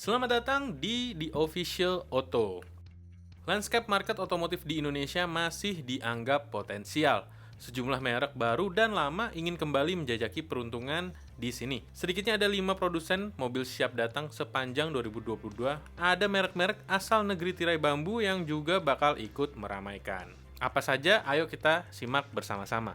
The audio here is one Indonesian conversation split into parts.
Selamat datang di The Official Auto. Landscape market otomotif di Indonesia masih dianggap potensial. Sejumlah merek baru dan lama ingin kembali menjajaki peruntungan di sini. Sedikitnya ada 5 produsen mobil siap datang sepanjang 2022. Ada merek-merek asal negeri tirai bambu yang juga bakal ikut meramaikan. Apa saja? Ayo kita simak bersama-sama.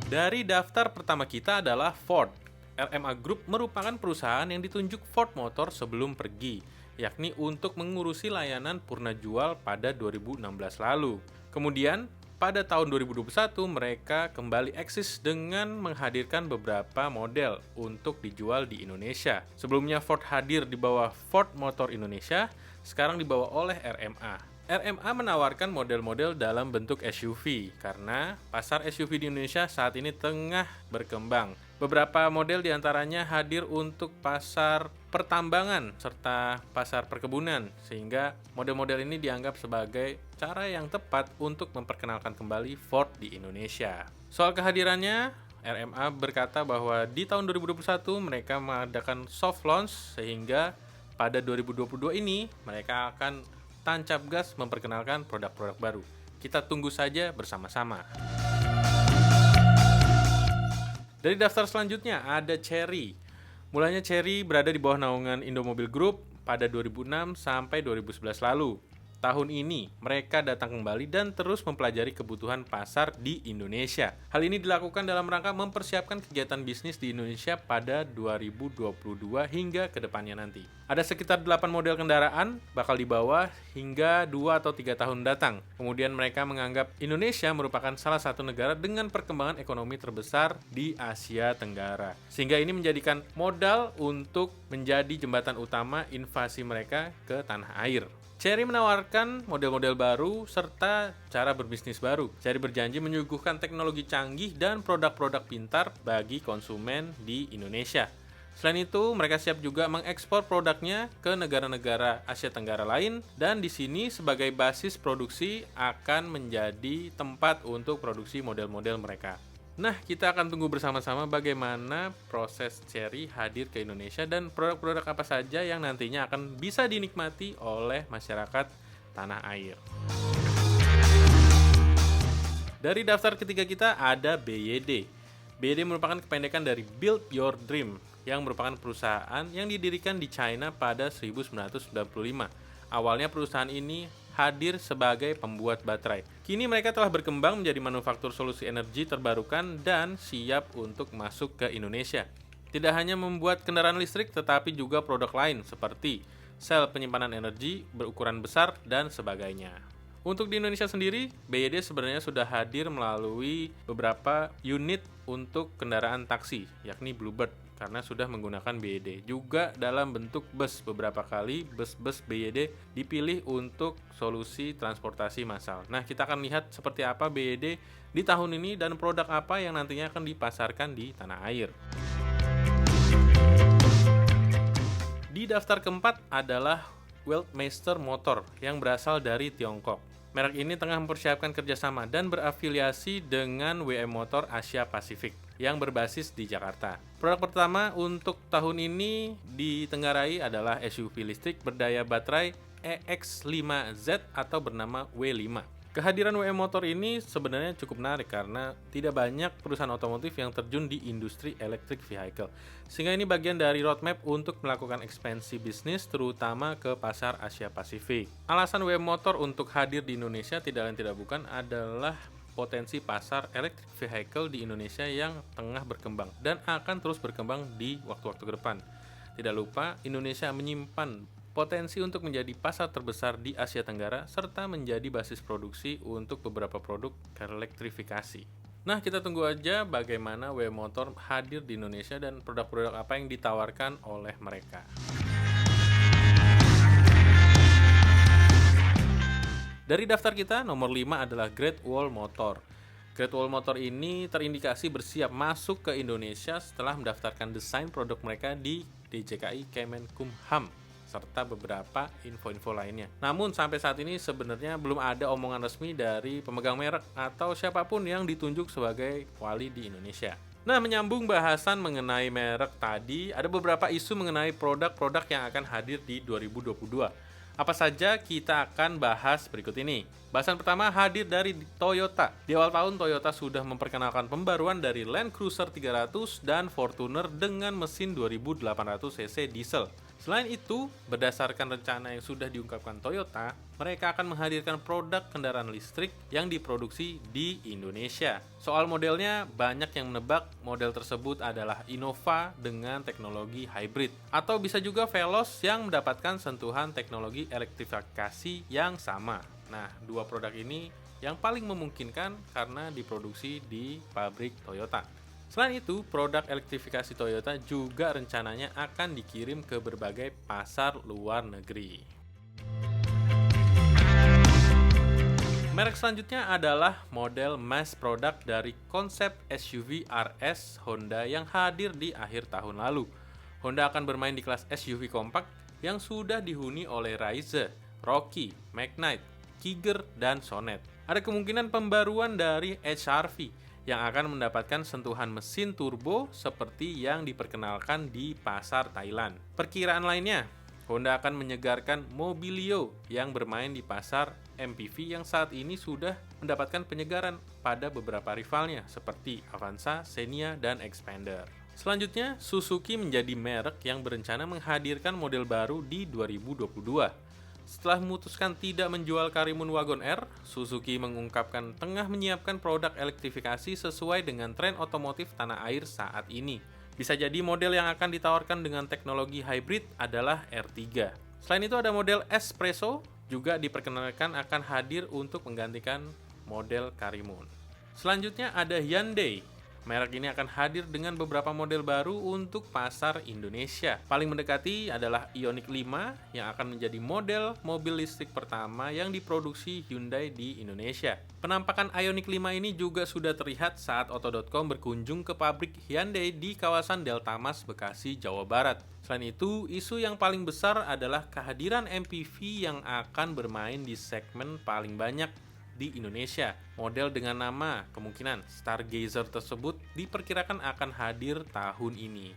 Dari daftar pertama kita adalah Ford. RMA Group merupakan perusahaan yang ditunjuk Ford Motor sebelum pergi, yakni untuk mengurusi layanan purna jual pada 2016 lalu. Kemudian, pada tahun 2021 mereka kembali eksis dengan menghadirkan beberapa model untuk dijual di Indonesia. Sebelumnya Ford hadir di bawah Ford Motor Indonesia, sekarang dibawa oleh RMA. RMA menawarkan model-model dalam bentuk SUV karena pasar SUV di Indonesia saat ini tengah berkembang. Beberapa model diantaranya hadir untuk pasar pertambangan serta pasar perkebunan, sehingga model-model ini dianggap sebagai cara yang tepat untuk memperkenalkan kembali Ford di Indonesia. Soal kehadirannya, RMA berkata bahwa di tahun 2021 mereka mengadakan soft launch, sehingga pada 2022 ini mereka akan tancap gas memperkenalkan produk-produk baru. Kita tunggu saja bersama-sama. Dari daftar selanjutnya ada Chery. Mulanya Chery berada di bawah naungan Indomobil Group pada 2006 sampai 2011 lalu. Tahun ini mereka datang kembali dan terus mempelajari kebutuhan pasar di Indonesia. Hal ini dilakukan dalam rangka mempersiapkan kegiatan bisnis di Indonesia pada 2022 hingga ke depannya nanti. Ada sekitar 8 model kendaraan bakal dibawa hingga 2 atau 3 tahun datang. Kemudian mereka menganggap Indonesia merupakan salah satu negara dengan perkembangan ekonomi terbesar di Asia Tenggara. Sehingga ini menjadikan modal untuk menjadi jembatan utama invasi mereka ke tanah air. Chery menawarkan model-model baru serta cara berbisnis baru. Chery berjanji menyuguhkan teknologi canggih dan produk-produk pintar bagi konsumen di Indonesia. Selain itu, mereka siap juga mengekspor produknya ke negara-negara Asia Tenggara lain, dan di sini sebagai basis produksi akan menjadi tempat untuk produksi model-model mereka. Nah, kita akan tunggu bersama-sama bagaimana proses Chery hadir ke Indonesia dan produk-produk apa saja yang nantinya akan bisa dinikmati oleh masyarakat tanah air. Dari daftar ketiga kita ada BYD. BYD merupakan kependekan dari Build Your Dream, yang merupakan perusahaan yang didirikan di China pada 1995. Awalnya perusahaan ini hadir sebagai pembuat baterai. Kini mereka telah berkembang menjadi manufaktur solusi energi terbarukan dan siap untuk masuk ke Indonesia. Tidak hanya membuat kendaraan listrik, tetapi juga produk lain seperti sel penyimpanan energi berukuran besar dan sebagainya. Untuk di Indonesia sendiri, BYD sebenarnya sudah hadir melalui beberapa unit untuk kendaraan taksi, yakni Bluebird, karena sudah menggunakan BYD. Juga dalam bentuk bus, beberapa kali bus-bus BYD dipilih untuk solusi transportasi massal. Nah, kita akan lihat seperti apa BYD di tahun ini dan produk apa yang nantinya akan dipasarkan di tanah air. Di daftar keempat adalah Weltmeister Motor yang berasal dari Tiongkok. Merek ini tengah mempersiapkan kerjasama dan berafiliasi dengan WM Motor Asia Pasifik yang berbasis di Jakarta. Produk pertama untuk tahun ini ditenggarai adalah SUV listrik berdaya baterai EX5Z atau bernama W5. Kehadiran WM Motor ini sebenarnya cukup menarik karena tidak banyak perusahaan otomotif yang terjun di industri electric vehicle. Sehingga ini bagian dari roadmap untuk melakukan ekspansi bisnis terutama ke pasar Asia Pasifik. Alasan WM Motor untuk hadir di Indonesia tidak lain tidak bukan adalah potensi pasar electric vehicle di Indonesia yang tengah berkembang dan akan terus berkembang di waktu-waktu ke depan. Tidak lupa, Indonesia menyimpan potensi untuk menjadi pasar terbesar di Asia Tenggara serta menjadi basis produksi untuk beberapa produk elektrifikasi. Nah, kita tunggu aja bagaimana WM Motor hadir di Indonesia dan produk-produk apa yang ditawarkan oleh mereka. Dari daftar kita, nomor 5 adalah Great Wall Motor. Great Wall Motor ini terindikasi bersiap masuk ke Indonesia setelah mendaftarkan desain produk mereka di DJKI Kemenkumham serta beberapa info-info lainnya. Namun sampai saat ini sebenarnya belum ada omongan resmi dari pemegang merek atau siapapun yang ditunjuk sebagai wali di Indonesia. Nah, menyambung bahasan mengenai merek tadi, ada beberapa isu mengenai produk-produk yang akan hadir di 2022. Apa saja kita akan bahas berikut ini. Bahasan pertama hadir dari Toyota. Di awal tahun, Toyota sudah memperkenalkan pembaruan dari Land Cruiser 300 dan Fortuner dengan mesin 2800 cc diesel. Selain itu, berdasarkan rencana yang sudah diungkapkan Toyota, mereka akan menghadirkan produk kendaraan listrik yang diproduksi di Indonesia. Soal modelnya, banyak yang menebak model tersebut adalah Innova dengan teknologi hybrid, atau bisa juga Veloz yang mendapatkan sentuhan teknologi elektrifikasi yang sama. Nah, dua produk ini yang paling memungkinkan karena diproduksi di pabrik Toyota. Selain itu, produk elektrifikasi Toyota juga rencananya akan dikirim ke berbagai pasar luar negeri. Merek selanjutnya adalah model mass product dari konsep SUV RS Honda yang hadir di akhir tahun lalu. Honda akan bermain di kelas SUV kompak yang sudah dihuni oleh Raize, Rocky, Magnite, Kiger, dan Sonet. Ada kemungkinan pembaruan dari HR-V yang akan mendapatkan sentuhan mesin turbo seperti yang diperkenalkan di pasar Thailand. Perkiraan lainnya, Honda akan menyegarkan Mobilio yang bermain di pasar MPV yang saat ini sudah mendapatkan penyegaran pada beberapa rivalnya seperti Avanza, Xenia, dan Xpander. Selanjutnya, Suzuki menjadi merek yang berencana menghadirkan model baru di 2022. Setelah memutuskan tidak menjual Karimun Wagon R, Suzuki mengungkapkan tengah menyiapkan produk elektrifikasi sesuai dengan tren otomotif tanah air saat ini. Bisa jadi model yang akan ditawarkan dengan teknologi hybrid adalah R3. Selain itu ada model Espresso, juga diperkenalkan akan hadir untuk menggantikan model Karimun. Selanjutnya ada Hyundai. Merek ini akan hadir dengan beberapa model baru untuk pasar Indonesia. Paling mendekati adalah Ioniq 5 yang akan menjadi model mobil listrik pertama yang diproduksi Hyundai di Indonesia. Penampakan Ioniq 5 ini juga sudah terlihat saat Auto.com berkunjung ke pabrik Hyundai di kawasan Deltamas, Bekasi, Jawa Barat. Selain itu, isu yang paling besar adalah kehadiran MPV yang akan bermain di segmen paling banyak di Indonesia. Model dengan nama kemungkinan Stargazer tersebut diperkirakan akan hadir tahun ini.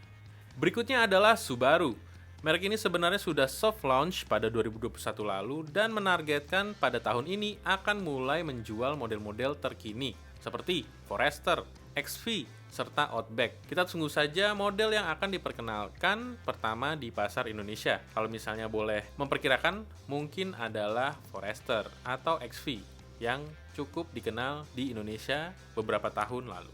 Berikutnya adalah Subaru. Merek ini sebenarnya sudah soft launch pada 2021 lalu dan menargetkan pada tahun ini akan mulai menjual model-model terkini seperti Forester, XV, serta Outback. Kita tunggu saja model yang akan diperkenalkan pertama di pasar Indonesia. Kalau misalnya boleh memperkirakan, mungkin adalah Forester atau XV yang cukup dikenal di Indonesia beberapa tahun lalu.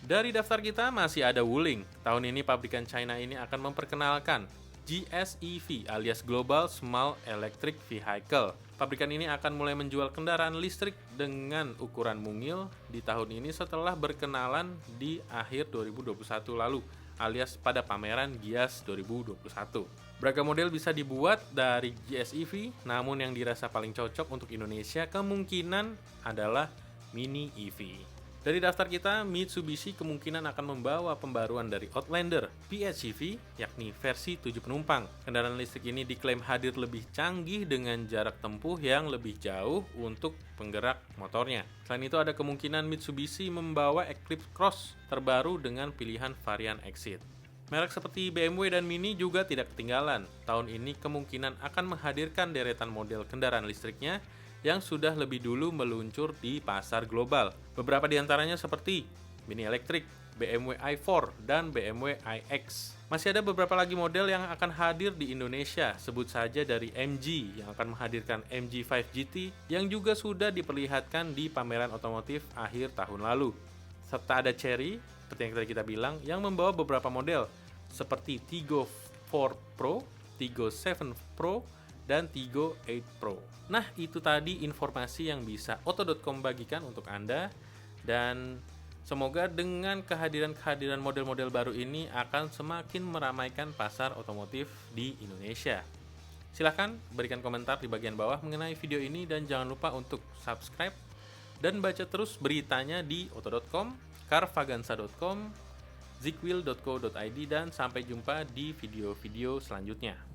Dari daftar kita masih ada Wuling. Tahun ini pabrikan China ini akan memperkenalkan GSEV alias Global Small Electric Vehicle. Pabrikan ini akan mulai menjual kendaraan listrik dengan ukuran mungil di tahun ini setelah berkenalan di akhir 2021 lalu alias pada pameran Gias 2021. Beragam model bisa dibuat dari GSEV, namun yang dirasa paling cocok untuk Indonesia kemungkinan adalah Mini EV. Dari daftar kita, Mitsubishi kemungkinan akan membawa pembaruan dari Outlander PHEV, yakni versi 7 penumpang. Kendaraan listrik ini diklaim hadir lebih canggih dengan jarak tempuh yang lebih jauh untuk penggerak motornya. Selain itu ada kemungkinan Mitsubishi membawa Eclipse Cross terbaru dengan pilihan varian Exit. Merek seperti BMW dan Mini juga tidak ketinggalan. Tahun ini kemungkinan akan menghadirkan deretan model kendaraan listriknya yang sudah lebih dulu meluncur di pasar global. Beberapa di antaranya seperti Mini Electric, BMW i4, dan BMW iX. Masih ada beberapa lagi model yang akan hadir di Indonesia, sebut saja dari MG yang akan menghadirkan MG5 GT yang juga sudah diperlihatkan di pameran otomotif akhir tahun lalu. Serta ada Chery, seperti yang tadi kita bilang, yang membawa beberapa model seperti Tiggo 4 Pro, Tiggo 7 Pro, dan Tiggo 8 Pro. Nah, itu tadi informasi yang bisa Auto.com bagikan untuk Anda, dan semoga dengan kehadiran model-model baru ini akan semakin meramaikan pasar otomotif di Indonesia. Silahkan berikan komentar di bagian bawah mengenai video ini dan jangan lupa untuk subscribe dan baca terus beritanya di Auto.com, carvaganza.com, zikwil.co.id, dan sampai jumpa di video-video selanjutnya.